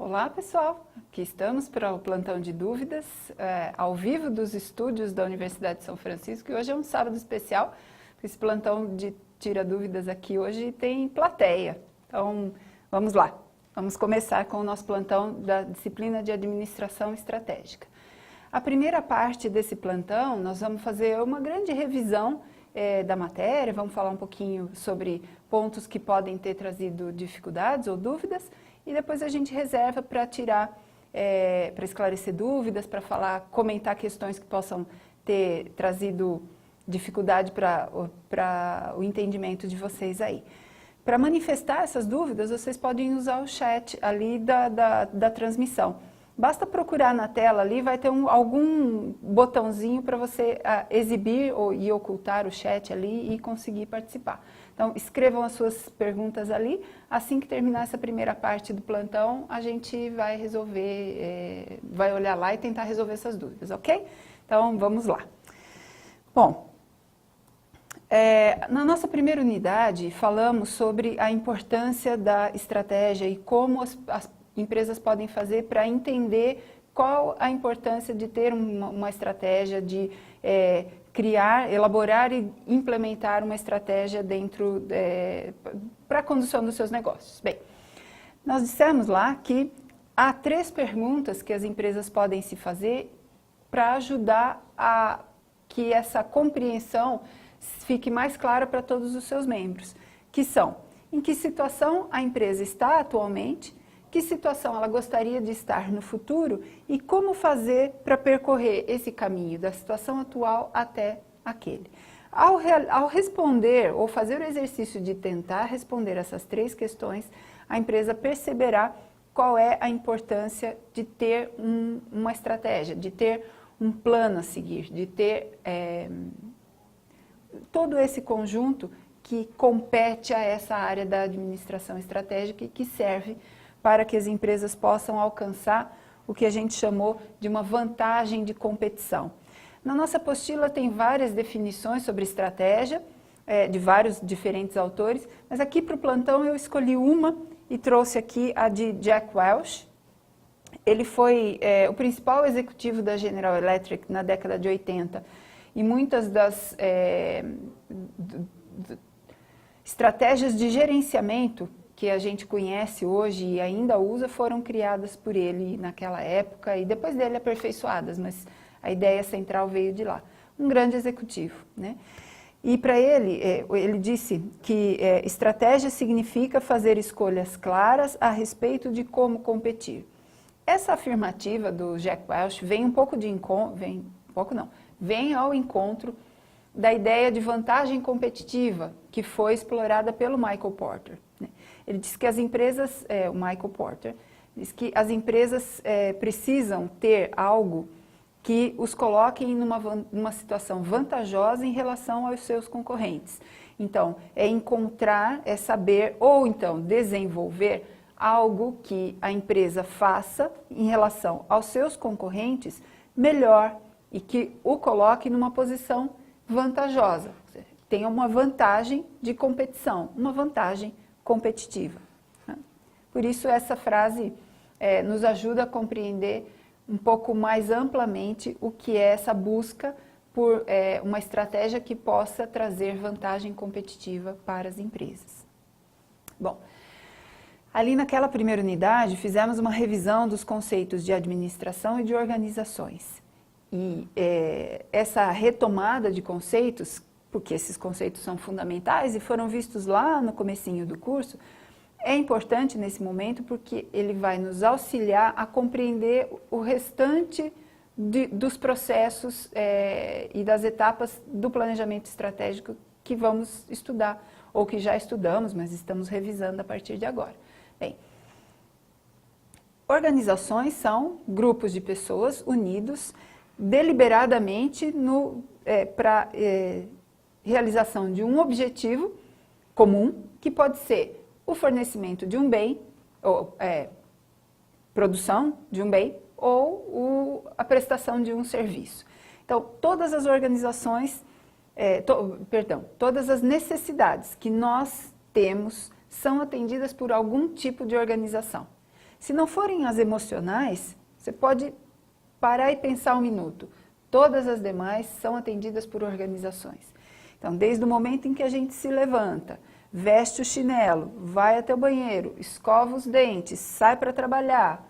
Olá pessoal, aqui estamos para o plantão de dúvidas, ao vivo dos estúdios da Universidade de São Francisco, e hoje é um sábado especial, esse plantão de tira dúvidas aqui hoje tem plateia. Então vamos lá, vamos começar com o nosso plantão da disciplina de Administração Estratégica. A primeira parte desse plantão nós vamos fazer uma grande revisão da matéria, vamos falar um pouquinho sobre pontos que podem ter trazido dificuldades ou dúvidas, e depois a gente reserva para tirar, para esclarecer dúvidas, para falar, comentar questões que possam ter trazido dificuldade para o entendimento de vocês aí. Para manifestar essas dúvidas, vocês podem usar o chat ali da transmissão. Basta procurar na tela ali, vai ter algum botãozinho para você exibir e ocultar o chat ali e conseguir participar. Então, escrevam as suas perguntas ali. Assim que terminar essa primeira parte do plantão, a gente vai resolver, vai olhar lá e tentar resolver essas dúvidas, ok? Então, vamos lá. Bom, na nossa primeira unidade, falamos sobre a importância da estratégia e como as empresas podem fazer para entender qual a importância de ter uma estratégia, de criar, elaborar e implementar uma estratégia dentro para a condução dos seus negócios. Bem, nós dissemos lá que há 3 perguntas que as empresas podem se fazer para ajudar a que essa compreensão fique mais clara para todos os seus membros, que são: em que situação a empresa está atualmente, que situação ela gostaria de estar no futuro e como fazer para percorrer esse caminho da situação atual até aquele. Ao responder ou fazer o exercício de tentar responder essas 3 questões, a empresa perceberá qual é a importância de ter uma estratégia, de ter um plano a seguir, de ter todo esse conjunto que compete a essa área da administração estratégica e que serve para que as empresas possam alcançar o que a gente chamou de uma vantagem de competição. Na nossa apostila tem várias definições sobre estratégia, de vários diferentes autores, mas aqui para o plantão eu escolhi uma e trouxe aqui a de Jack Welch. Ele foi o principal executivo da General Electric na década de 80, e muitas das estratégias de gerenciamento que a gente conhece hoje e ainda usa foram criadas por ele naquela época e depois dele aperfeiçoadas, mas a ideia central veio de lá. Um grande executivo, né? E para ele, ele disse que estratégia significa fazer escolhas claras a respeito de como competir. Essa afirmativa do Jack Welch vem ao encontro da ideia de vantagem competitiva que foi explorada pelo Michael Porter, né? Ele disse que as empresas, o Michael Porter, diz que as empresas precisam ter algo que os coloque numa situação vantajosa em relação aos seus concorrentes. Então, encontrar, saber ou então desenvolver algo que a empresa faça em relação aos seus concorrentes melhor e que o coloque numa posição vantajosa, tenha uma vantagem de competição, uma vantagem competitiva. Por isso essa frase nos ajuda a compreender um pouco mais amplamente o que é essa busca por uma estratégia que possa trazer vantagem competitiva para as empresas. Bom, ali naquela primeira unidade fizemos uma revisão dos conceitos de administração e de organizações. E essa retomada de conceitos, porque esses conceitos são fundamentais e foram vistos lá no comecinho do curso, é importante nesse momento porque ele vai nos auxiliar a compreender o restante dos processos e das etapas do planejamento estratégico que vamos estudar, ou que já estudamos, mas estamos revisando a partir de agora. Bem, organizações são grupos de pessoas unidos deliberadamente para realização de um objetivo comum, que pode ser o fornecimento de um bem, ou produção de um bem, ou a prestação de um serviço. Então, todas as organizações, todas as necessidades que nós temos são atendidas por algum tipo de organização. Se não forem as emocionais, você pode parar e pensar um minuto. Todas as demais são atendidas por organizações. Então, desde o momento em que a gente se levanta, veste o chinelo, vai até o banheiro, escova os dentes, sai para trabalhar,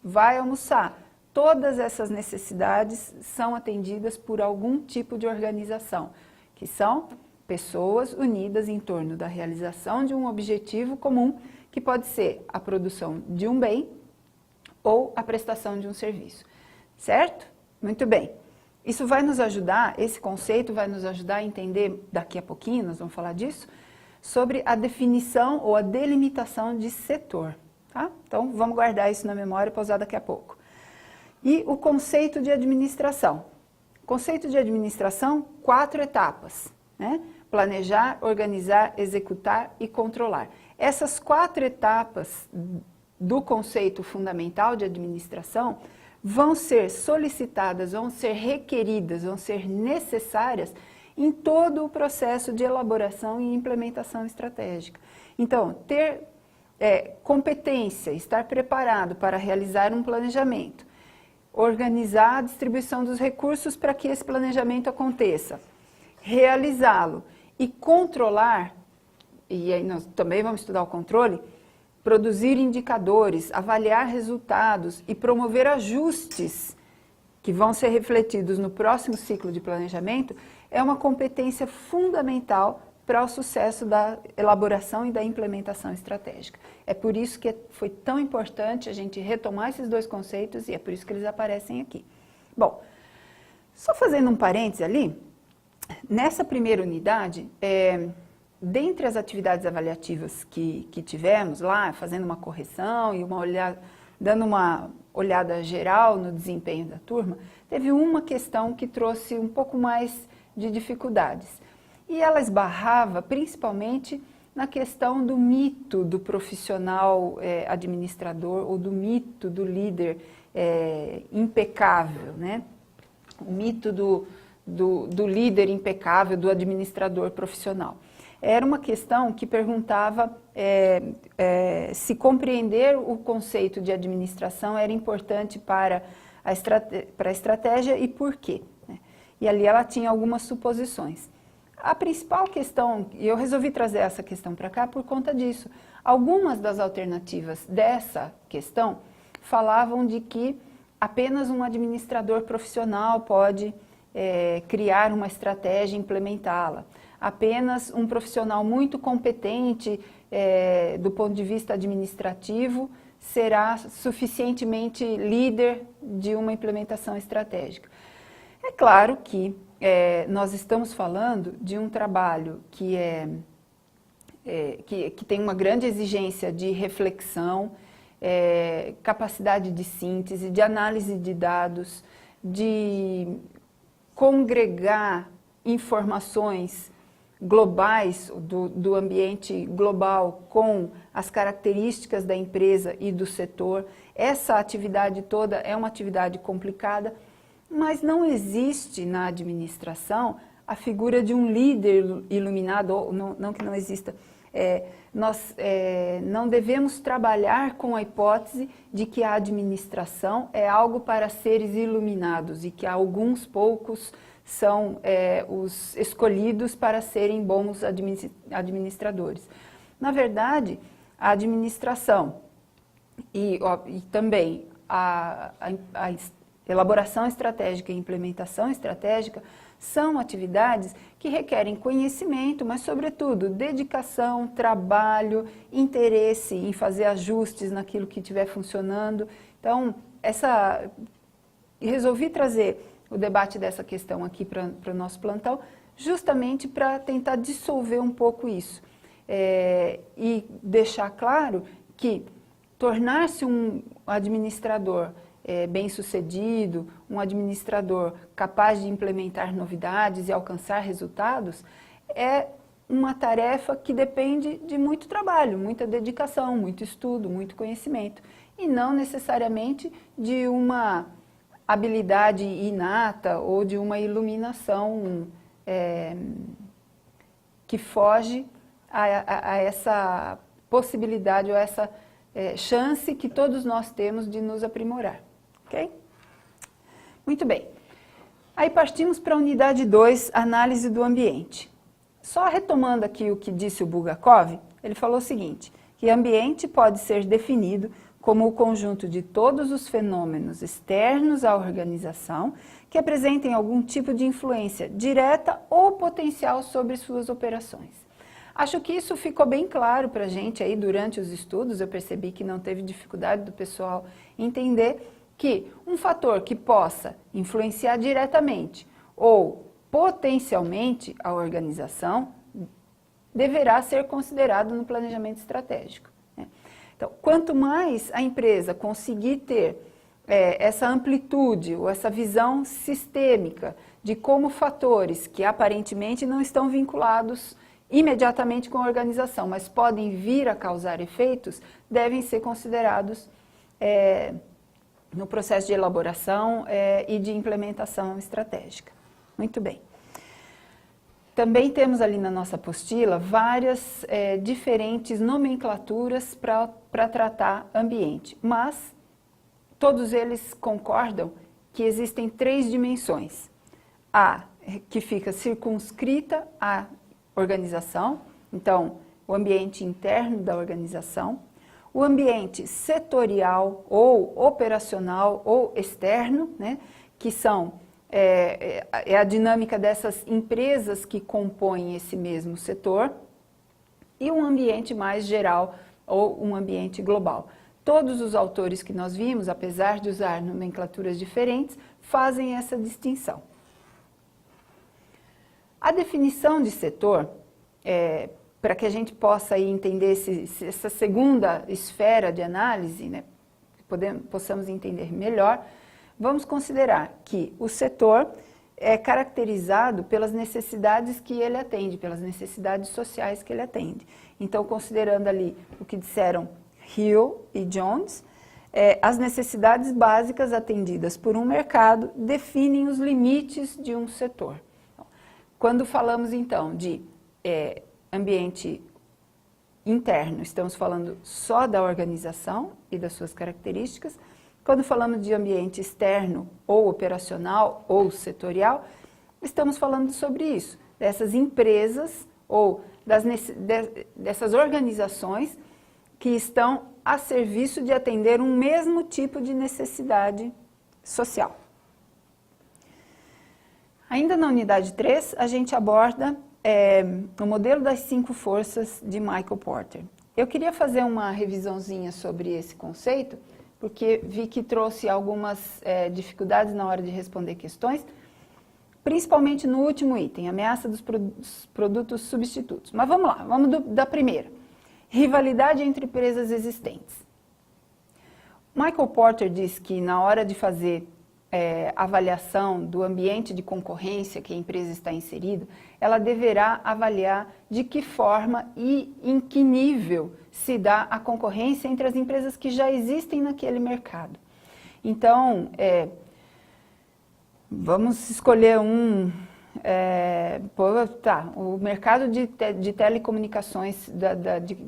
vai almoçar, todas essas necessidades são atendidas por algum tipo de organização, que são pessoas unidas em torno da realização de um objetivo comum, que pode ser a produção de um bem ou a prestação de um serviço. Certo? Muito bem. Isso vai nos ajudar, esse conceito vai nos ajudar a entender, daqui a pouquinho, nós vamos falar disso, sobre a definição ou a delimitação de setor. Tá? Então, vamos guardar isso na memória para usar daqui a pouco. E o conceito de administração. Conceito de administração, 4 etapas, né? Planejar, organizar, executar e controlar. Essas 4 etapas do conceito fundamental de administração vão ser solicitadas, vão ser requeridas, vão ser necessárias em todo o processo de elaboração e implementação estratégica. Então, ter competência, estar preparado para realizar um planejamento, organizar a distribuição dos recursos para que esse planejamento aconteça, realizá-lo e controlar, e aí nós também vamos estudar o controle, produzir indicadores, avaliar resultados e promover ajustes que vão ser refletidos no próximo ciclo de planejamento, é uma competência fundamental para o sucesso da elaboração e da implementação estratégica. É por isso que foi tão importante a gente retomar esses 2 conceitos e é por isso que eles aparecem aqui. Bom, só fazendo um parênteses ali, nessa primeira unidade, dentre as atividades avaliativas que tivemos lá, fazendo uma correção e dando uma olhada geral no desempenho da turma, teve uma questão que trouxe um pouco mais de dificuldades. E ela esbarrava principalmente na questão do mito do profissional administrador ou do mito do líder impecável, né? O mito do líder impecável, do administrador profissional. Era uma questão que perguntava se compreender o conceito de administração era importante para a estratégia e por quê, né? E ali ela tinha algumas suposições. A principal questão, e eu resolvi trazer essa questão para cá por conta disso, algumas das alternativas dessa questão falavam de que apenas um administrador profissional pode criar uma estratégia e implementá-la. Apenas um profissional muito competente do ponto de vista administrativo será suficientemente líder de uma implementação estratégica. É claro que nós estamos falando de um trabalho que tem uma grande exigência de reflexão, capacidade de síntese, de análise de dados, de congregar informações globais, do ambiente global com as características da empresa e do setor. Essa atividade toda é uma atividade complicada, mas não existe na administração a figura de um líder iluminado, ou não que não exista. Nós não devemos trabalhar com a hipótese de que a administração é algo para seres iluminados e que alguns poucos são os escolhidos para serem bons administradores. Na verdade, a administração e também a elaboração estratégica e implementação estratégica são atividades que requerem conhecimento, mas, sobretudo, dedicação, trabalho, interesse em fazer ajustes naquilo que estiver funcionando. Então, resolvi trazer o debate dessa questão aqui para o nosso plantão, justamente para tentar dissolver um pouco isso e deixar claro que tornar-se um administrador bem-sucedido, um administrador capaz de implementar novidades e alcançar resultados, é uma tarefa que depende de muito trabalho, muita dedicação, muito estudo, muito conhecimento, e não necessariamente de uma habilidade inata ou de uma iluminação que foge a essa possibilidade ou essa chance que todos nós temos de nos aprimorar, ok? Muito bem. Aí partimos para a unidade 2, análise do ambiente. Só retomando aqui o que disse o Bulgakov, ele falou o seguinte, que ambiente pode ser definido como o conjunto de todos os fenômenos externos à organização que apresentem algum tipo de influência direta ou potencial sobre suas operações. Acho que isso ficou bem claro para a gente aí durante os estudos, eu percebi que não teve dificuldade do pessoal entender que um fator que possa influenciar diretamente ou potencialmente a organização deverá ser considerado no planejamento estratégico. Então, quanto mais a empresa conseguir ter essa amplitude ou essa visão sistêmica de como fatores que aparentemente não estão vinculados imediatamente com a organização, mas podem vir a causar efeitos, devem ser considerados no processo de elaboração e de implementação estratégica. Muito bem. Também temos ali na nossa apostila várias diferentes nomenclaturas para tratar ambiente, mas todos eles concordam que existem 3 dimensões. A, que fica circunscrita à organização, então o ambiente interno da organização, o ambiente setorial ou operacional ou externo, né, que são a dinâmica dessas empresas que compõem esse mesmo setor, e um ambiente mais geral ou um ambiente global. Todos os autores que nós vimos, apesar de usar nomenclaturas diferentes, fazem essa distinção. A definição de setor, para que a gente possa aí entender essa segunda esfera de análise, né, possamos entender melhor, vamos considerar que o setor é caracterizado pelas necessidades que ele atende, pelas necessidades sociais que ele atende. Então, considerando ali o que disseram Hill e Jones, as necessidades básicas atendidas por um mercado definem os limites de um setor. Quando falamos, então, de ambiente interno, estamos falando só da organização e das suas características. Quando falamos de ambiente externo, ou operacional, ou setorial, estamos falando sobre isso, dessas empresas ou dessas organizações que estão a serviço de atender um mesmo tipo de necessidade social. Ainda na unidade 3, a gente aborda o modelo das 5 forças de Michael Porter. Eu queria fazer uma revisãozinha sobre esse conceito, porque vi que trouxe algumas dificuldades na hora de responder questões, principalmente no último item, ameaça dos produtos substitutos. Mas vamos lá, vamos da primeira. Rivalidade entre empresas existentes. Michael Porter diz que na hora de fazer avaliação do ambiente de concorrência que a empresa está inserida, ela deverá avaliar de que forma e em que nível se dá a concorrência entre as empresas que já existem naquele mercado. Então, vamos escolher o mercado de telecomunicações,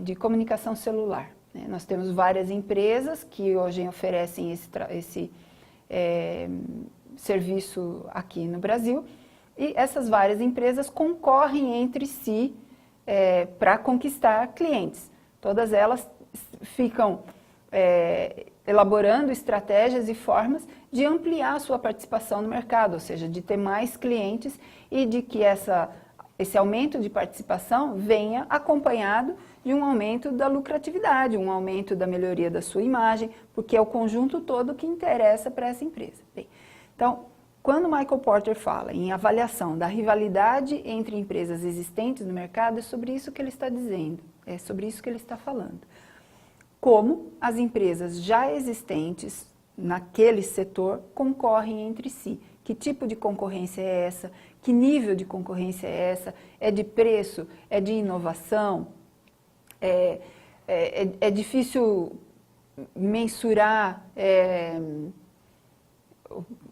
de comunicação celular. Né? Nós temos várias empresas que hoje oferecem esse serviço aqui no Brasil, e essas várias empresas concorrem entre si para conquistar clientes. Todas elas ficam elaborando estratégias e formas de ampliar a sua participação no mercado, ou seja, de ter mais clientes e de que esse aumento de participação venha acompanhado de um aumento da lucratividade, um aumento da melhoria da sua imagem, porque é o conjunto todo que interessa para essa empresa. Bem, então, quando Michael Porter fala em avaliação da rivalidade entre empresas existentes no mercado, é sobre isso que ele está dizendo, é sobre isso que ele está falando. Como as empresas já existentes naquele setor concorrem entre si. Que tipo de concorrência é essa? Que nível de concorrência é essa? É de preço? É de inovação? É difícil mensurar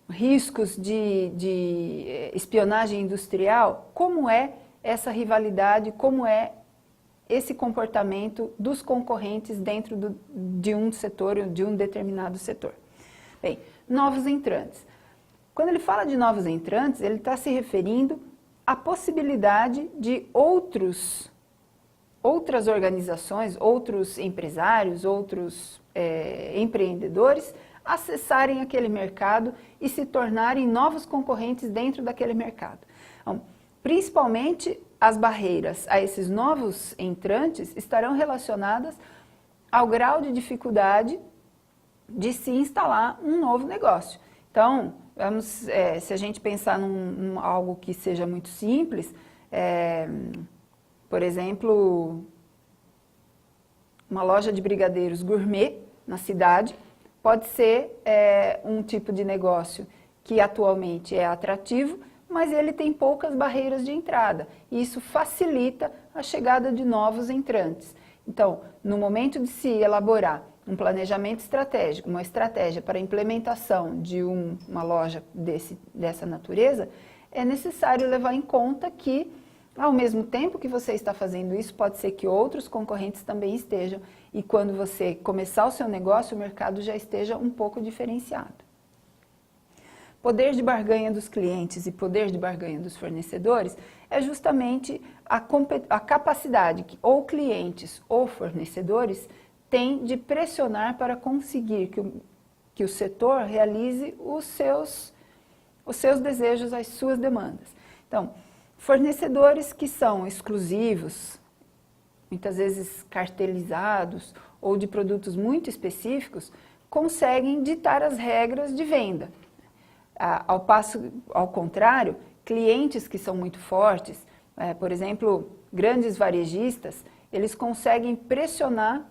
riscos de espionagem industrial? Como é essa rivalidade? Como é esse comportamento dos concorrentes dentro de um setor, de um determinado setor. Bem, novos entrantes. Quando ele fala de novos entrantes, ele está se referindo à possibilidade de outras organizações, outros empresários, outros empreendedores acessarem aquele mercado e se tornarem novos concorrentes dentro daquele mercado. Então, principalmente as barreiras a esses novos entrantes estarão relacionadas ao grau de dificuldade de se instalar um novo negócio. Então, se a gente pensar em algo que seja muito simples, por exemplo, uma loja de brigadeiros gourmet na cidade, pode ser um tipo de negócio que atualmente é atrativo, mas ele tem poucas barreiras de entrada, e isso facilita a chegada de novos entrantes. Então, no momento de se elaborar um planejamento estratégico, uma estratégia para a implementação de uma loja dessa natureza, é necessário levar em conta que, ao mesmo tempo que você está fazendo isso, pode ser que outros concorrentes também estejam, e quando você começar o seu negócio, o mercado já esteja um pouco diferenciado. Poder de barganha dos clientes e poder de barganha dos fornecedores é justamente a capacidade que ou clientes ou fornecedores têm de pressionar para conseguir que o setor realize os seus desejos, as suas demandas. Então, fornecedores que são exclusivos, muitas vezes cartelizados ou de produtos muito específicos, conseguem ditar as regras de venda. Ao contrário, clientes que são muito fortes, por exemplo, grandes varejistas, eles conseguem pressionar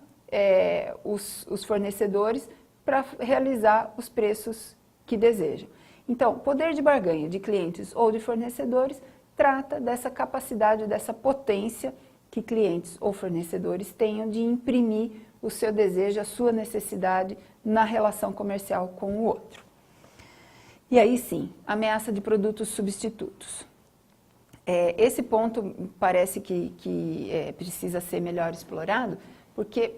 os fornecedores para realizar os preços que desejam. Então, poder de barganha de clientes ou de fornecedores trata dessa capacidade, dessa potência que clientes ou fornecedores tenham de imprimir o seu desejo, a sua necessidade na relação comercial com o outro. E aí sim, ameaça de produtos substitutos. Esse ponto parece que precisa ser melhor explorado, porque,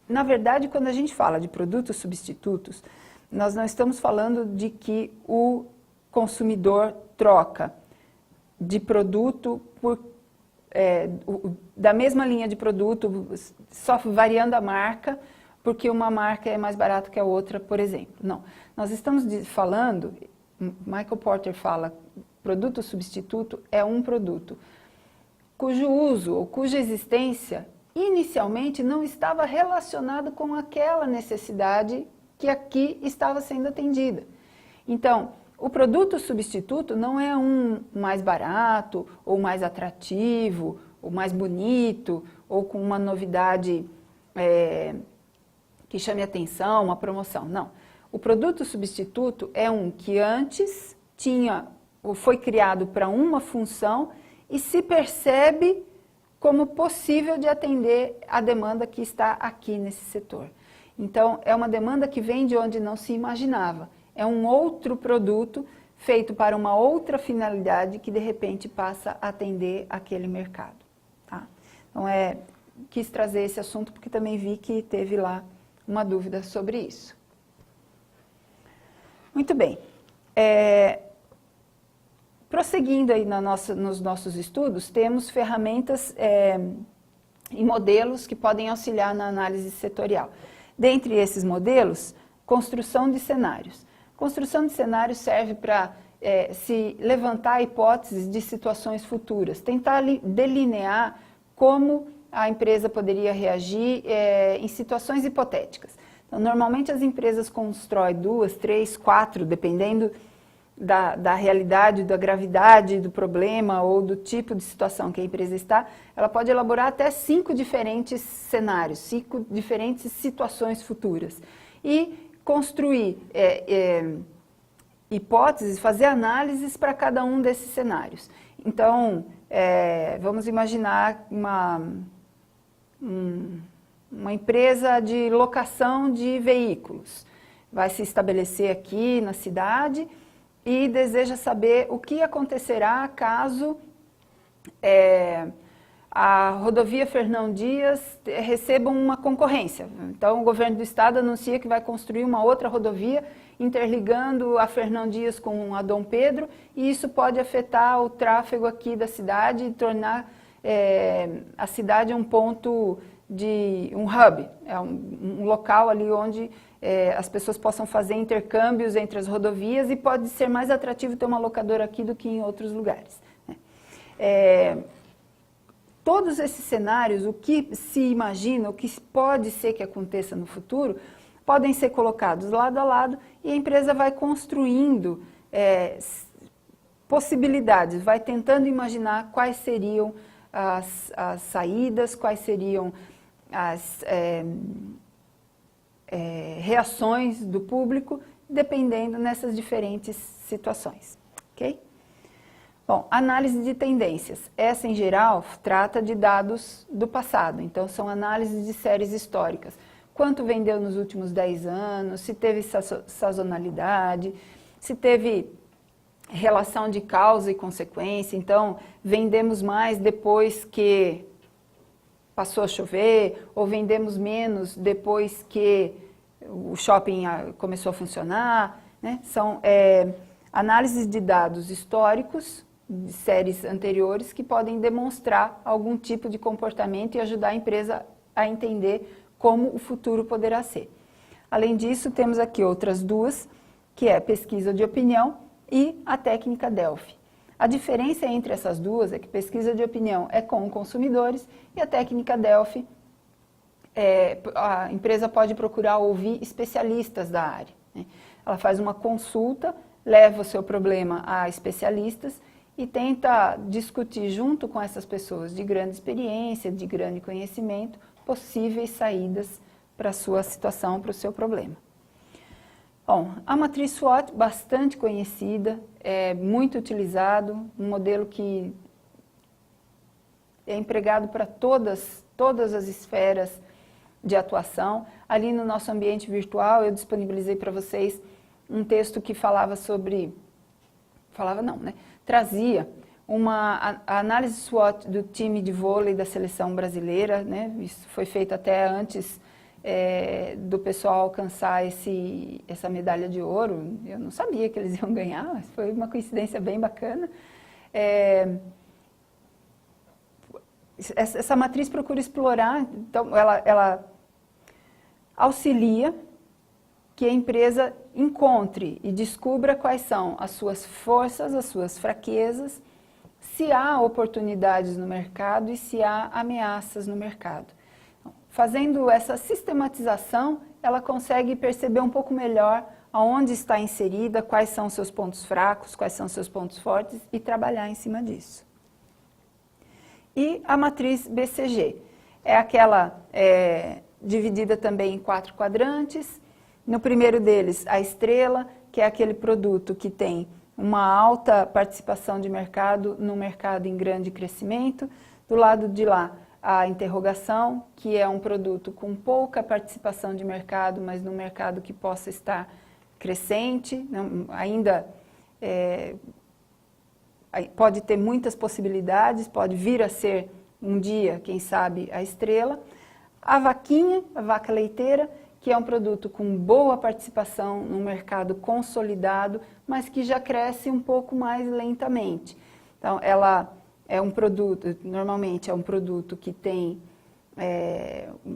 na verdade, quando a gente fala de produtos substitutos, nós não estamos falando de que o consumidor troca de produto da mesma linha de produto, só variando a marca, porque uma marca é mais barata que a outra, por exemplo. Não, nós estamos falando, Michael Porter fala, produto substituto é um produto cujo uso ou cuja existência inicialmente não estava relacionado com aquela necessidade que aqui estava sendo atendida. Então, o produto substituto não é um mais barato, ou mais atrativo, ou mais bonito, ou com uma novidade que chame atenção, uma promoção. Não. O produto substituto é um que antes foi criado para uma função e se percebe como possível de atender a demanda que está aqui nesse setor. Então, é uma demanda que vem de onde não se imaginava. É um outro produto feito para uma outra finalidade que, de repente, passa a atender aquele mercado. Tá? Então, quis trazer esse assunto porque também vi que teve lá uma dúvida sobre isso. Muito bem. Prosseguindo aí nos nossos estudos, temos ferramentas e modelos que podem auxiliar na análise setorial. Dentre esses modelos, construção de cenários. Construção de cenários serve para se levantar hipóteses de situações futuras, tentar delinear como a empresa poderia reagir em situações hipotéticas. Então, normalmente as empresas constroem 2, 3, 4, dependendo da realidade, da gravidade do problema ou do tipo de situação que a empresa está, ela pode elaborar até 5 diferentes cenários, 5 diferentes situações futuras. E construir hipóteses, fazer análises para cada um desses cenários. Então, vamos imaginar uma empresa de locação de veículos. Vai se estabelecer aqui na cidade e deseja saber o que acontecerá caso a rodovia Fernão Dias receba uma concorrência. Então, o governo do estado anuncia que vai construir uma outra rodovia interligando a Fernão Dias com a Dom Pedro, e isso pode afetar o tráfego aqui da cidade e tornar a cidade um ponto um hub, um local ali onde as pessoas possam fazer intercâmbios entre as rodovias e pode ser mais atrativo ter uma locadora aqui do que em outros lugares, né? Todos esses cenários, o que se imagina, o que pode ser que aconteça no futuro, podem ser colocados lado a lado e a empresa vai construindo possibilidades, vai tentando imaginar quais seriam as saídas, quais seriam as reações do público, dependendo nessas diferentes situações, ok? Bom, análise de tendências. Essa, em geral, trata de dados do passado, então são análises de séries históricas. Quanto vendeu nos últimos 10 anos, se teve sazonalidade, se teve relação de causa e consequência, então vendemos mais depois que passou a chover, ou vendemos menos depois que o shopping começou a funcionar, né? São análises de dados históricos, de séries anteriores, que podem demonstrar algum tipo de comportamento e ajudar a empresa a entender como o futuro poderá ser. Além disso, temos aqui outras duas, que é a pesquisa de opinião e a técnica Delphi. A diferença entre essas duas é que pesquisa de opinião é com consumidores e a técnica Delphi, a empresa pode procurar ouvir especialistas da área, né? Ela faz uma consulta, leva o seu problema a especialistas e tenta discutir junto com essas pessoas de grande experiência, de grande conhecimento, possíveis saídas para a sua situação, para o seu problema. Bom, a matriz SWOT, bastante conhecida, é muito utilizado, um modelo que é empregado para todas as esferas de atuação. Ali no nosso ambiente virtual, eu disponibilizei para vocês um texto que falava sobre, trazia a análise SWOT do time de vôlei da seleção brasileira, né? Isso foi feito até antes do pessoal alcançar essa medalha de ouro. Eu não sabia que eles iam ganhar, mas foi uma coincidência bem bacana. Essa matriz procura explorar, então ela auxilia que a empresa encontre e descubra quais são as suas forças, as suas fraquezas, se há oportunidades no mercado e se há ameaças no mercado. Fazendo essa sistematização, ela consegue perceber um pouco melhor aonde está inserida, quais são os seus pontos fracos, quais são os seus pontos fortes e trabalhar em cima disso. E a matriz BCG é aquela dividida também em 4 quadrantes. No primeiro deles, a estrela, que é aquele produto que tem uma alta participação de mercado no mercado em grande crescimento. Do lado de lá, a interrogação, que é um produto com pouca participação de mercado, mas no mercado que possa estar crescente, ainda pode ter muitas possibilidades, pode vir a ser um dia, quem sabe, a estrela. A vaquinha, a vaca leiteira, que é um produto com boa participação no mercado consolidado, mas que já cresce um pouco mais lentamente. Então, ela é um produto, normalmente é um produto que tem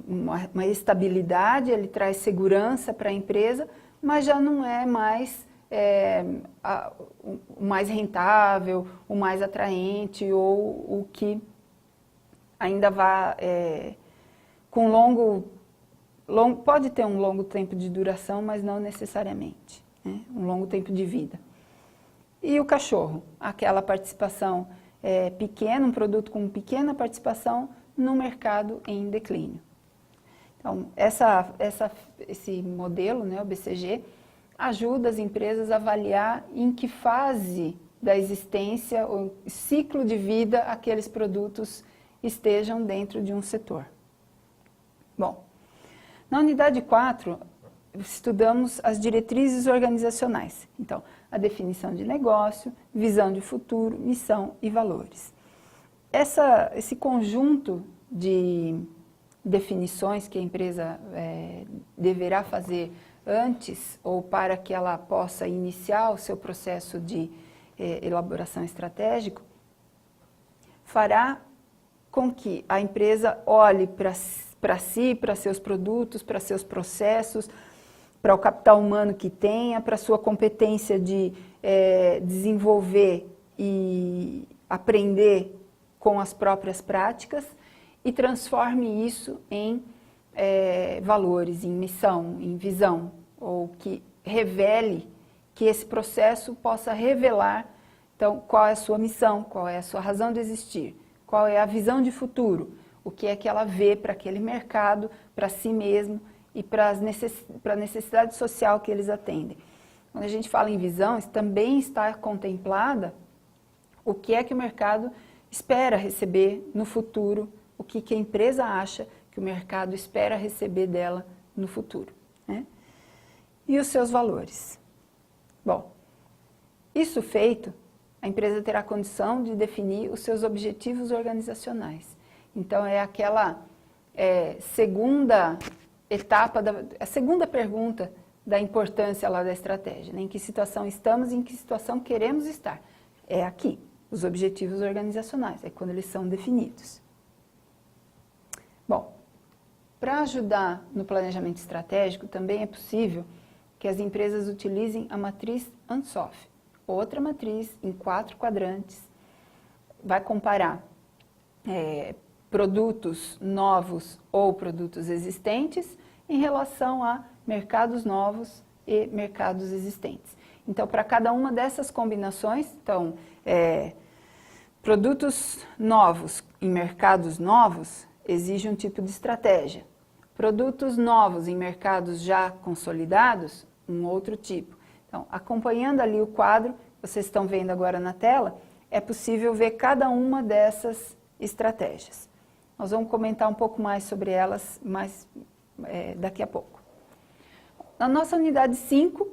uma estabilidade, ele traz segurança para a empresa, mas já não é mais o mais rentável, o mais atraente ou o que ainda vai pode ter um longo tempo de duração, mas não necessariamente, né? Um longo tempo de vida. E o cachorro, aquela participação pequena, um produto com pequena participação no mercado em declínio. Então, esse modelo, né, o BCG, ajuda as empresas a avaliar em que fase da existência, ou ciclo de vida, aqueles produtos estejam dentro de um setor. Bom, na unidade 4, estudamos as diretrizes organizacionais. Então, a definição de negócio, visão de futuro, missão e valores. esse conjunto de definições que a empresa deverá fazer antes ou para que ela possa iniciar o seu processo de elaboração estratégico, fará com que a empresa olhe para si, para seus produtos, para seus processos, para o capital humano que tenha, para a sua competência de desenvolver e aprender com as próprias práticas e transforme isso em valores, em missão, em visão, ou que revele, que esse processo possa revelar, então, qual é a sua missão, qual é a sua razão de existir, qual é a visão de futuro, o que é que ela vê para aquele mercado, para si mesmo e para a necessidade social que eles atendem. Quando a gente fala em visão, isso também está contemplada o que é que o mercado espera receber no futuro, o que a empresa acha que o mercado espera receber dela no futuro, né? E os seus valores. Bom, isso feito, a empresa terá condição de definir os seus objetivos organizacionais. Então, é aquela segunda etapa, a segunda pergunta da importância lá da estratégia, né? Em que situação estamos e em que situação queremos estar. É aqui, os objetivos organizacionais, é quando eles são definidos. Bom, para ajudar no planejamento estratégico, também é possível que as empresas utilizem a matriz ANSOF, outra matriz em 4 quadrantes, vai comparar produtos novos ou produtos existentes em relação a mercados novos e mercados existentes. Então, para cada uma dessas combinações, então, produtos novos em mercados novos exige um tipo de estratégia. Produtos novos em mercados já consolidados, um outro tipo. Então, acompanhando ali o quadro, vocês estão vendo agora na tela, é possível ver cada uma dessas estratégias. Nós vamos comentar um pouco mais sobre elas daqui a pouco. Na nossa unidade 5,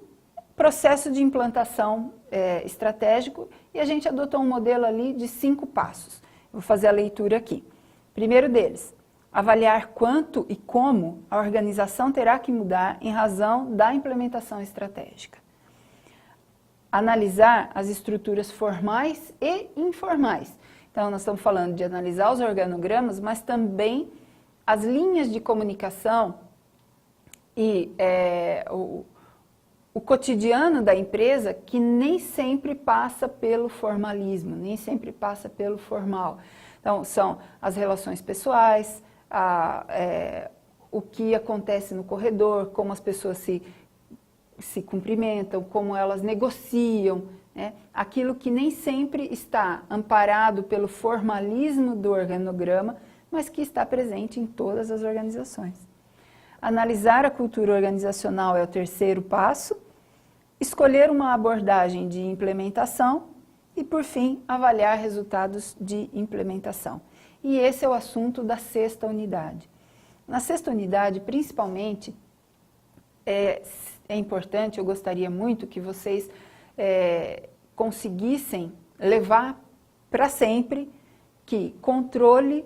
processo de implantação estratégico, e a gente adotou um modelo ali de 5 passos. Eu vou fazer a leitura aqui. Primeiro deles, avaliar quanto e como a organização terá que mudar em razão da implementação estratégica. Analisar as estruturas formais e informais. Então, nós estamos falando de analisar os organogramas, mas também as linhas de comunicação e o cotidiano da empresa, que nem sempre passa pelo formalismo, nem sempre passa pelo formal. Então, são as relações pessoais, o que acontece no corredor, como as pessoas se cumprimentam, como elas negociam, né? Aquilo que nem sempre está amparado pelo formalismo do organograma, mas que está presente em todas as organizações. Analisar a cultura organizacional é o terceiro passo, escolher uma abordagem de implementação e, por fim, avaliar resultados de implementação. E esse é o assunto da 6ª unidade. Na 6ª unidade, principalmente, é importante, eu gostaria muito que vocês conseguissem levar para sempre que controle,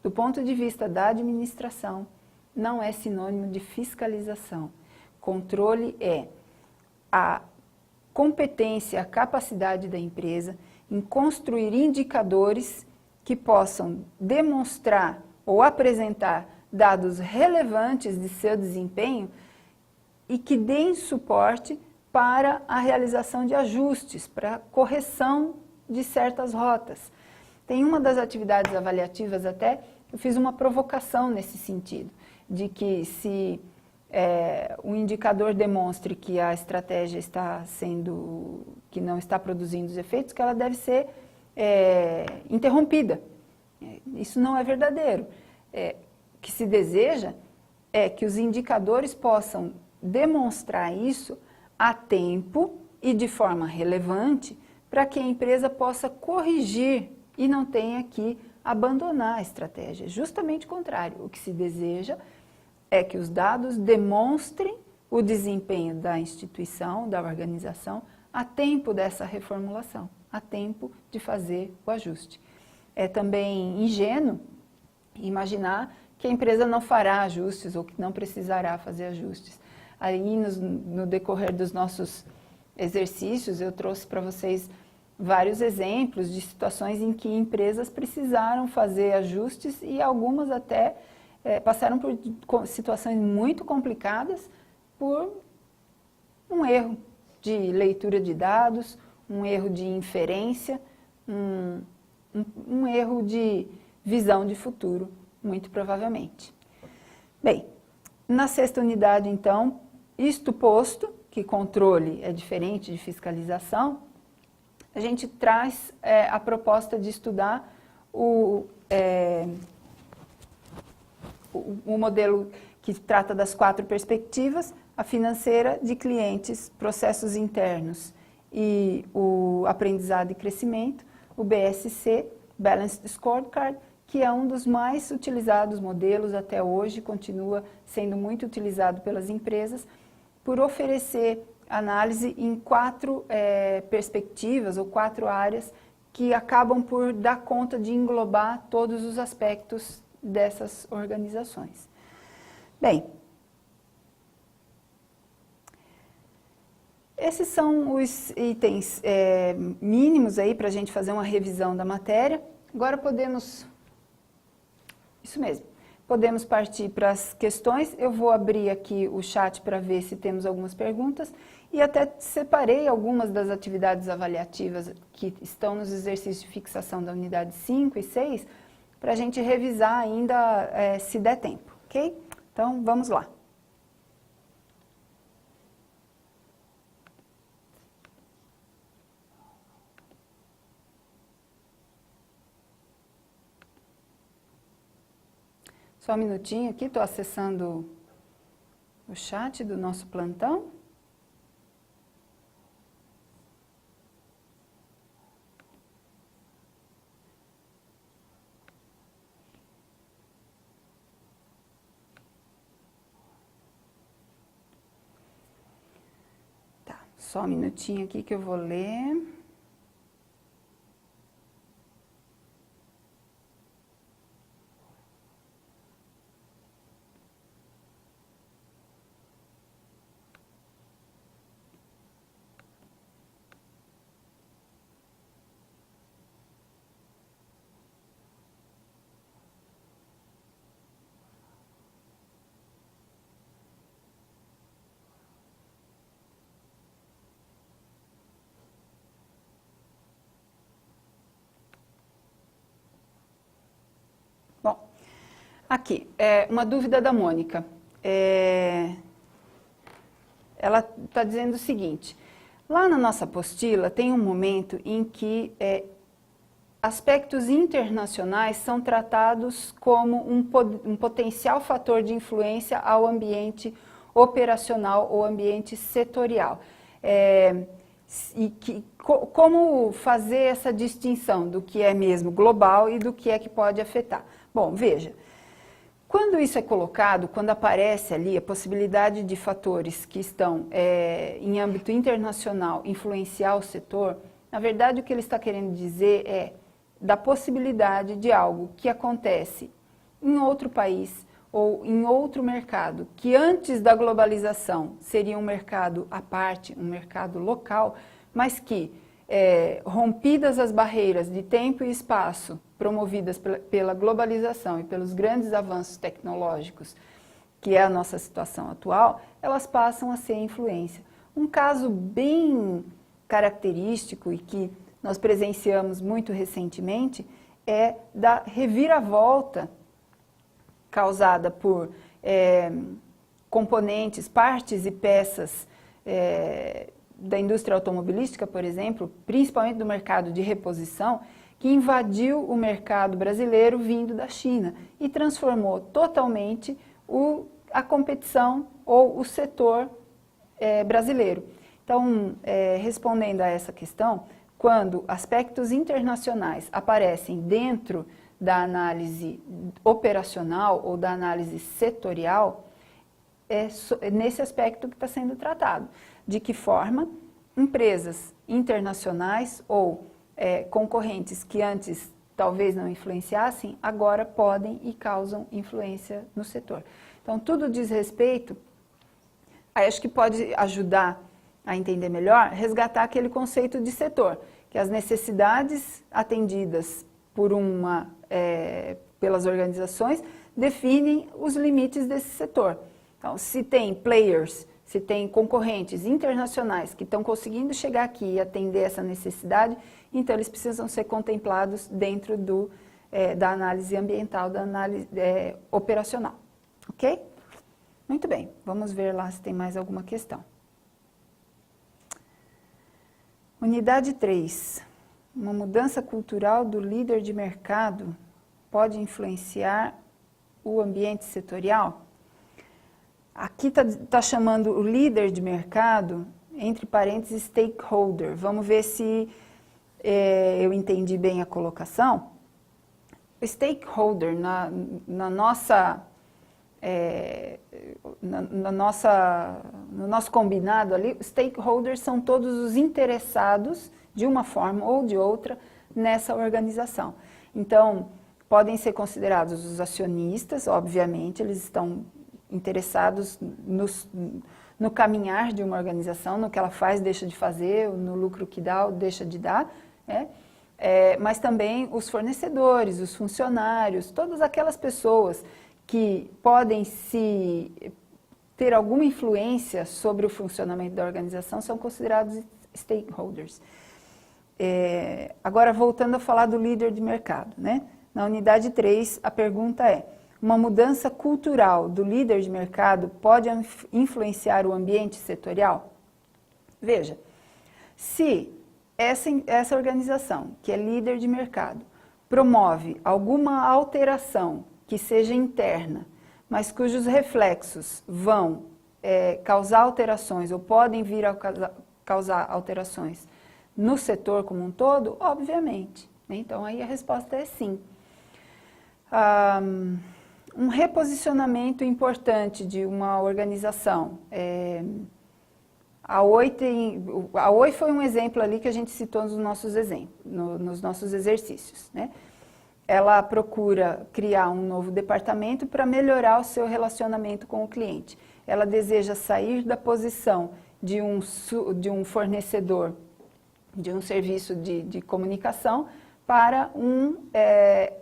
do ponto de vista da administração, não é sinônimo de fiscalização. Controle é a competência, a capacidade da empresa em construir indicadores que possam demonstrar ou apresentar dados relevantes de seu desempenho e que deem suporte para a realização de ajustes, para a correção de certas rotas. Tem uma das atividades avaliativas até, eu fiz uma provocação nesse sentido, de que se o indicador demonstre que a estratégia que não está produzindo os efeitos, que ela deve ser interrompida. Isso não é verdadeiro. O que se deseja é que os indicadores possam demonstrar isso a tempo e de forma relevante para que a empresa possa corrigir e não tenha que abandonar a estratégia. Justamente o contrário, o que se deseja é que os dados demonstrem o desempenho da instituição, da organização, a tempo dessa reformulação, a tempo de fazer o ajuste. é também ingênuo imaginar que a empresa não fará ajustes ou que não precisará fazer ajustes. Aí, no decorrer dos nossos exercícios, eu trouxe para vocês vários exemplos de situações em que empresas precisaram fazer ajustes e algumas até passaram por situações muito complicadas por um erro de leitura de dados, um erro de inferência, um erro de visão de futuro, muito provavelmente. Bem, na sexta unidade, então, isto posto, que controle é diferente de fiscalização, a gente traz a proposta de estudar o modelo que trata das 4 perspectivas, a financeira, de clientes, processos internos e o aprendizado e crescimento, o BSC, Balanced Scorecard, que é um dos mais utilizados modelos até hoje, continua sendo muito utilizado pelas empresas, por oferecer análise em 4 perspectivas ou 4 áreas que acabam por dar conta de englobar todos os aspectos dessas organizações. Bem, esses são os itens mínimos aí para a gente fazer uma revisão da matéria. Agora podemos, isso mesmo, podemos partir para as questões. Eu vou abrir aqui o chat para ver se temos algumas perguntas e até separei algumas das atividades avaliativas que estão nos exercícios de fixação da unidade 5 e 6 para a gente revisar ainda se der tempo, ok? Então, vamos lá. Só um minutinho aqui, estou acessando o chat do nosso plantão. Tá, só um minutinho aqui que eu vou ler. Bom, aqui, uma dúvida da Mônica. Ela está dizendo o seguinte, lá na nossa apostila tem um momento em que aspectos internacionais são tratados como um potencial fator de influência ao ambiente operacional ou ambiente setorial. Como fazer essa distinção do que é mesmo global e do que é que pode afetar? Bom, veja, quando isso é colocado, quando aparece ali a possibilidade de fatores que estão em âmbito internacional influenciar o setor, na verdade o que ele está querendo dizer é da possibilidade de algo que acontece em outro país ou em outro mercado, que antes da globalização seria um mercado à parte, um mercado local, mas que, rompidas as barreiras de tempo e espaço promovidas pela globalização e pelos grandes avanços tecnológicos, que é a nossa situação atual, elas passam a ser influência. Um caso bem característico e que nós presenciamos muito recentemente é da reviravolta causada por componentes, partes e peças da indústria automobilística, por exemplo, principalmente do mercado de reposição, que invadiu o mercado brasileiro vindo da China e transformou totalmente a competição ou o setor brasileiro. Então, respondendo a essa questão, quando aspectos internacionais aparecem dentro da análise operacional ou da análise setorial, é nesse aspecto que está sendo tratado. De que forma empresas internacionais ou concorrentes que antes talvez não influenciassem, agora podem e causam influência no setor. Então, tudo diz respeito, aí acho que pode ajudar a entender melhor, resgatar aquele conceito de setor, que as necessidades atendidas pelas organizações definem os limites desse setor. Então, se tem players, se tem concorrentes internacionais que estão conseguindo chegar aqui e atender essa necessidade, então eles precisam ser contemplados dentro da análise ambiental, da análise operacional. Ok? Muito bem, vamos ver lá se tem mais alguma questão. Unidade 3. Uma mudança cultural do líder de mercado pode influenciar o ambiente setorial? Aqui está chamando o líder de mercado, entre parênteses, stakeholder. Vamos ver se eu entendi bem a colocação. O stakeholder, no nosso combinado ali, stakeholders são todos os interessados, de uma forma ou de outra, nessa organização. Então, podem ser considerados os acionistas, obviamente, eles estão interessados no caminhar de uma organização, no que ela faz, deixa de fazer, no lucro que dá ou deixa de dar, né? Mas também os fornecedores, os funcionários, todas aquelas pessoas que podem ter alguma influência sobre o funcionamento da organização são considerados stakeholders. Agora, voltando a falar do líder de mercado, né? Na unidade 3, a pergunta é: uma mudança cultural do líder de mercado pode influenciar o ambiente setorial? Veja, se essa organização, que é líder de mercado, promove alguma alteração que seja interna, mas cujos reflexos vão causar alterações ou podem vir a causar alterações no setor como um todo, obviamente, né? Então, aí a resposta é sim. Um reposicionamento importante de uma organização. A Oi foi um exemplo ali que a gente citou nos nossos exercícios, né? Ela procura criar um novo departamento para melhorar o seu relacionamento com o cliente. Ela deseja sair da posição de um fornecedor de um serviço de comunicação para um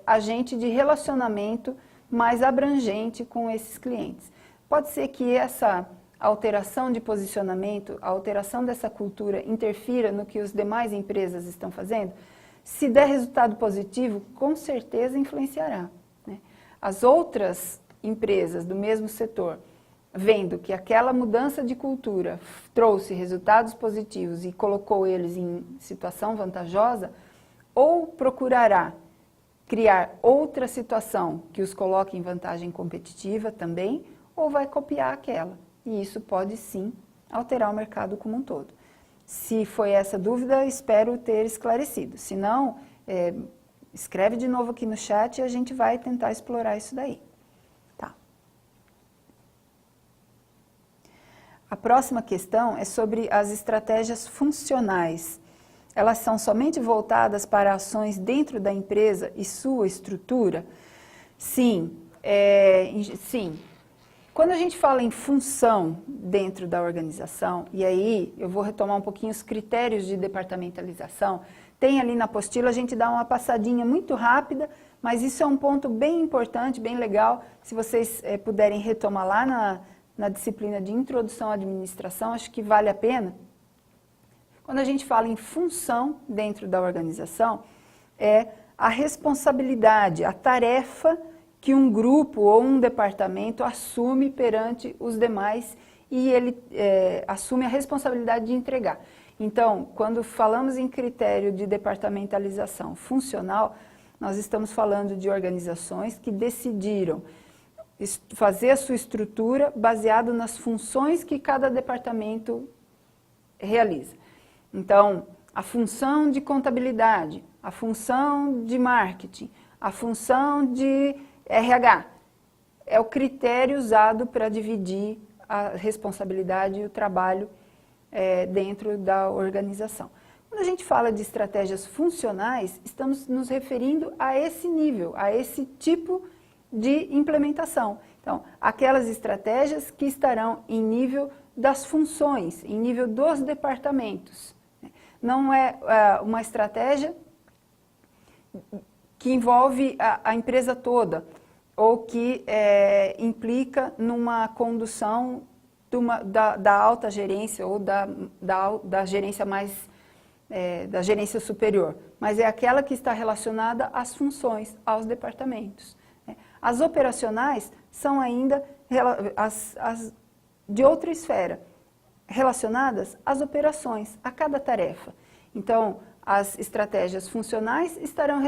agente de relacionamento mais abrangente com esses clientes. Pode ser que essa alteração de posicionamento, a alteração dessa cultura interfira no que as demais empresas estão fazendo? Se der resultado positivo, com certeza influenciará, né? As outras empresas do mesmo setor, vendo que aquela mudança de cultura trouxe resultados positivos e colocou eles em situação vantajosa, ou procurará criar outra situação que os coloque em vantagem competitiva também, ou vai copiar aquela. E isso pode sim alterar o mercado como um todo. Se foi essa dúvida, espero ter esclarecido. Se não, escreve de novo aqui no chat e a gente vai tentar explorar isso daí. Tá. A próxima questão é sobre as estratégias funcionais. Elas são somente voltadas para ações dentro da empresa e sua estrutura? Sim, sim. Quando a gente fala em função dentro da organização, e aí eu vou retomar um pouquinho os critérios de departamentalização, tem ali na apostila, a gente dá uma passadinha muito rápida, mas isso é um ponto bem importante, bem legal, se vocês puderem retomar lá na disciplina de Introdução à Administração, acho que vale a pena. Quando a gente fala em função dentro da organização, é a responsabilidade, a tarefa que um grupo ou um departamento assume perante os demais e ele assume a responsabilidade de entregar. Então, quando falamos em critério de departamentalização funcional, nós estamos falando de organizações que decidiram fazer a sua estrutura baseado nas funções que cada departamento realiza. Então, a função de contabilidade, a função de marketing, a função de RH, é o critério usado para dividir a responsabilidade e o trabalho dentro da organização. Quando a gente fala de estratégias funcionais, estamos nos referindo a esse nível, a esse tipo de implementação. Então, aquelas estratégias que estarão em nível das funções, em nível dos departamentos. Não é uma estratégia que envolve a empresa toda, ou que implica numa condução da alta gerência ou da gerência mais, da gerência superior, mas é aquela que está relacionada às funções, aos departamentos. As operacionais são ainda as de outra esfera, relacionadas às operações, a cada tarefa. Então, as estratégias funcionais estarão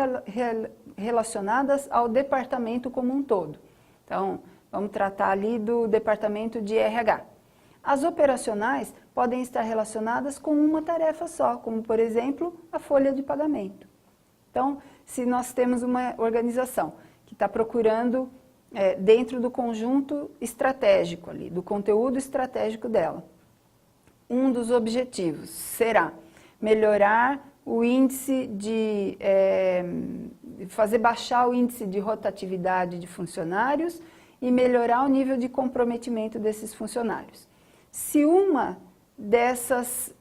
relacionadas ao departamento como um todo. Então, vamos tratar ali do departamento de RH. As operacionais podem estar relacionadas com uma tarefa só, como, por exemplo, a folha de pagamento. Então, se nós temos uma organização que está procurando, dentro do conjunto estratégico ali, do conteúdo estratégico dela, um dos objetivos será melhorar o índice de, fazer baixar o índice de rotatividade de funcionários e melhorar o nível de comprometimento desses funcionários. Se uma dessas,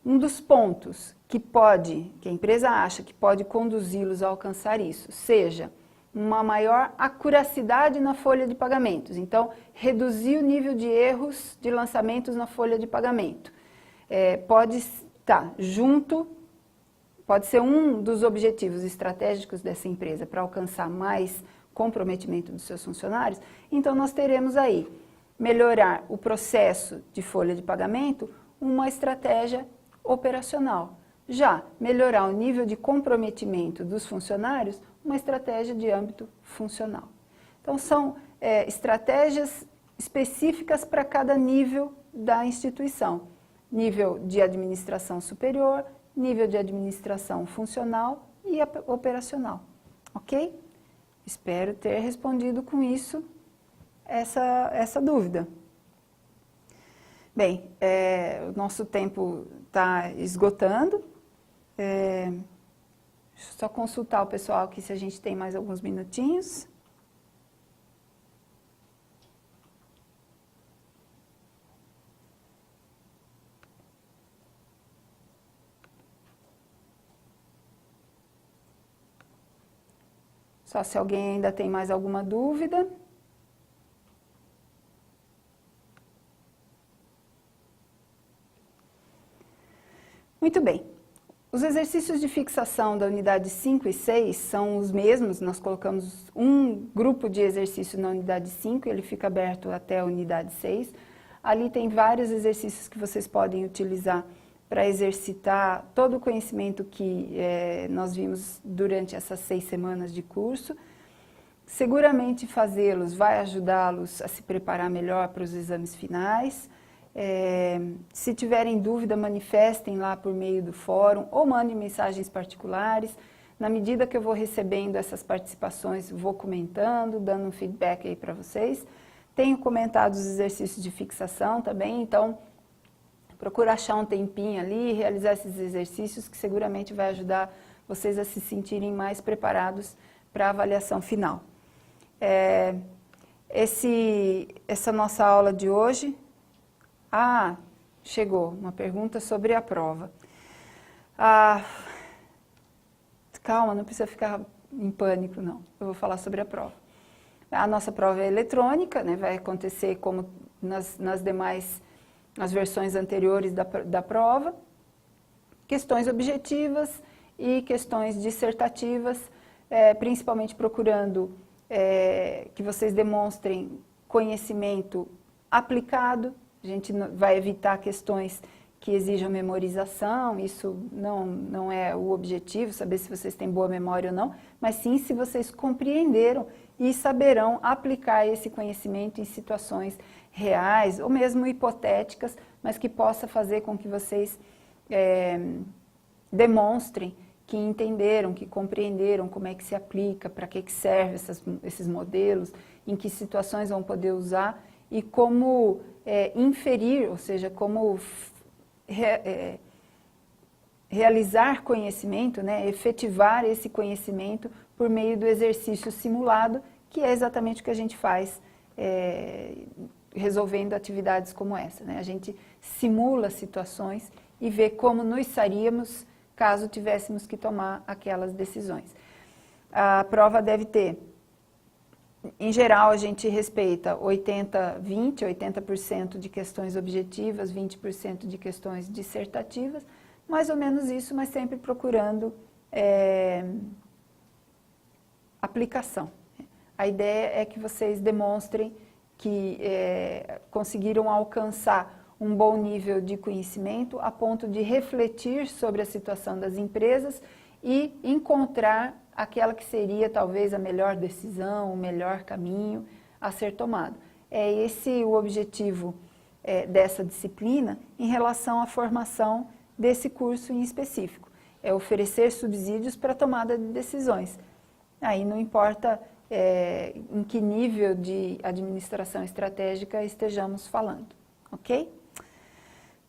um dos pontos que a empresa acha que pode conduzi-los a alcançar isso, seja uma maior acuracidade na folha de pagamentos, então reduzir o nível de erros de lançamentos na folha de pagamento. Pode estar junto, pode ser um dos objetivos estratégicos dessa empresa para alcançar mais comprometimento dos seus funcionários, então nós teremos aí melhorar o processo de folha de pagamento, uma estratégia operacional. Já melhorar o nível de comprometimento dos funcionários, uma estratégia de âmbito funcional. Então são estratégias específicas para cada nível da instituição. Nível de administração superior, nível de administração funcional e operacional. Ok? Espero ter respondido com isso essa dúvida. Bem, o nosso tempo está esgotando. Deixa eu só consultar o pessoal aqui se a gente tem mais alguns minutinhos. Só se alguém ainda tem mais alguma dúvida. Muito bem. Os exercícios de fixação da unidade 5 e 6 são os mesmos. Nós colocamos um grupo de exercício na unidade 5, ele fica aberto até a unidade 6. Ali tem vários exercícios que vocês podem utilizar para exercitar todo o conhecimento que nós vimos durante essas 6 semanas de curso. Seguramente fazê-los vai ajudá-los a se preparar melhor para os exames finais. Se tiverem dúvida, manifestem lá por meio do fórum ou mandem mensagens particulares. Na medida que eu vou recebendo essas participações, vou comentando, dando um feedback aí para vocês. Tenho comentado os exercícios de fixação também, então procura achar um tempinho ali, realizar esses exercícios que seguramente vai ajudar vocês a se sentirem mais preparados para a avaliação final. Essa nossa aula de hoje... chegou uma pergunta sobre a prova. Calma, não precisa ficar em pânico, não. Eu vou falar sobre a prova. A nossa prova é eletrônica, né? Vai acontecer como nas demais... as versões anteriores da prova, questões objetivas e questões dissertativas, principalmente procurando que vocês demonstrem conhecimento aplicado. A gente vai evitar questões que exijam memorização, isso não é o objetivo, saber se vocês têm boa memória ou não, mas sim se vocês compreenderam e saberão aplicar esse conhecimento em situações reais ou mesmo hipotéticas, mas que possa fazer com que vocês demonstrem que entenderam, que compreenderam como é que se aplica, para que serve esses modelos, em que situações vão poder usar e como inferir, ou seja, como realizar conhecimento, né, efetivar esse conhecimento por meio do exercício simulado, que é exatamente o que a gente faz resolvendo atividades como essa, né? A gente simula situações e vê como nos sairíamos caso tivéssemos que tomar aquelas decisões. A prova deve ter, em geral, a gente respeita 80-20, 80% de questões objetivas, 20% de questões dissertativas, mais ou menos isso, mas sempre procurando aplicação. A ideia é que vocês demonstrem que conseguiram alcançar um bom nível de conhecimento a ponto de refletir sobre a situação das empresas e encontrar aquela que seria talvez a melhor decisão, o melhor caminho a ser tomado. É esse o objetivo dessa disciplina em relação à formação desse curso em específico. É oferecer subsídios para a tomada de decisões. Aí não importa em que nível de administração estratégica estejamos falando, ok?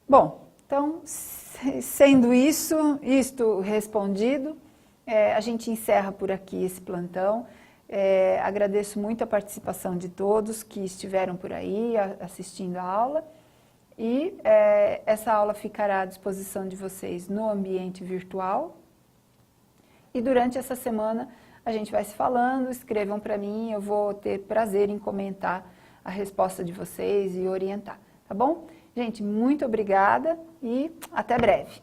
Bom, então, sendo isto respondido, a gente encerra por aqui esse plantão. Agradeço muito a participação de todos que estiveram por aí assistindo a aula e essa aula ficará à disposição de vocês no ambiente virtual e durante essa semana a gente vai se falando, escrevam para mim, eu vou ter prazer em comentar a resposta de vocês e orientar, tá bom? Gente, muito obrigada e até breve.